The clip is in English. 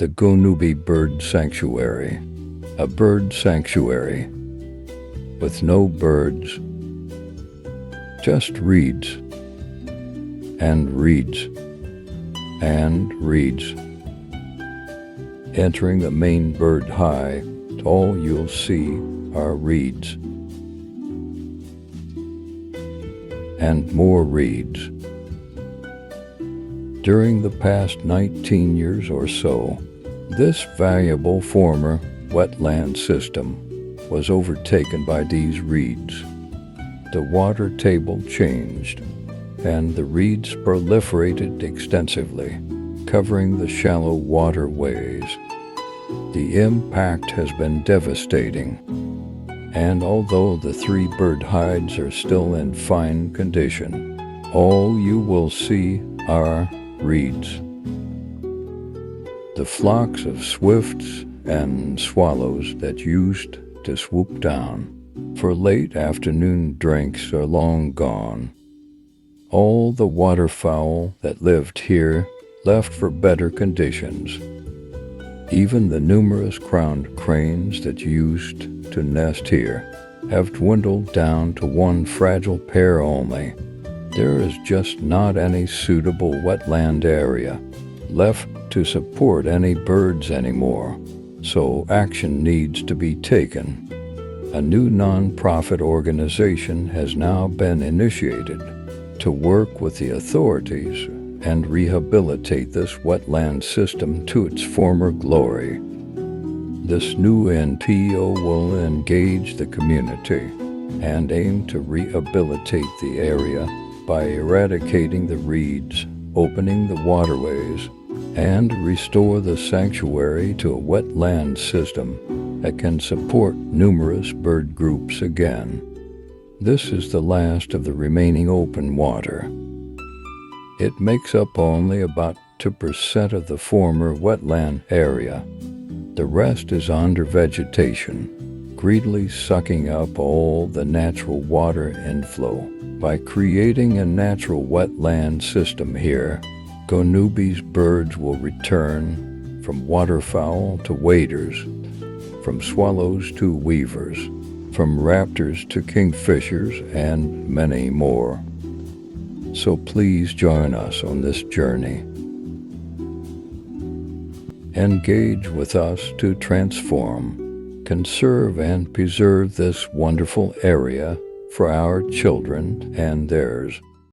the Gonubie Bird Sanctuary, a bird sanctuary with no birds, just reeds and reeds and reeds. Entering the main bird high, all you'll see are reeds and more reeds. During the past 19 years or so, this valuable former wetland system was overtaken by these reeds. The water table changed, and the reeds proliferated extensively, covering the shallow waterways. The impact has been devastating, and although the 3 bird hides are still in fine condition, all you will see are reeds. The flocks of swifts and swallows that used to swoop down for late afternoon drinks are long gone. All the waterfowl that lived here left for better conditions. Even the numerous crowned cranes that used to nest here have dwindled down to one fragile pair only. There is just not any suitable wetland area left to support any birds anymore, so action needs to be taken. A new non-profit organization has now been initiated to work with the authorities and rehabilitate this wetland system to its former glory. This new NPO will engage the community and aim to rehabilitate the area by eradicating the reeds, opening the waterways, and restore the sanctuary to a wetland system that can support numerous bird groups again. This is the last of the remaining open water. It makes up only about 2% of the former wetland area. The rest is under vegetation, greedily sucking up all the natural water inflow. By creating a natural wetland system here, Gonubie's birds will return from waterfowl to waders, from swallows to weavers, from raptors to kingfishers, and many more. So please join us on this journey. Engage with us to transform, conserve, and preserve this wonderful area for our children and theirs.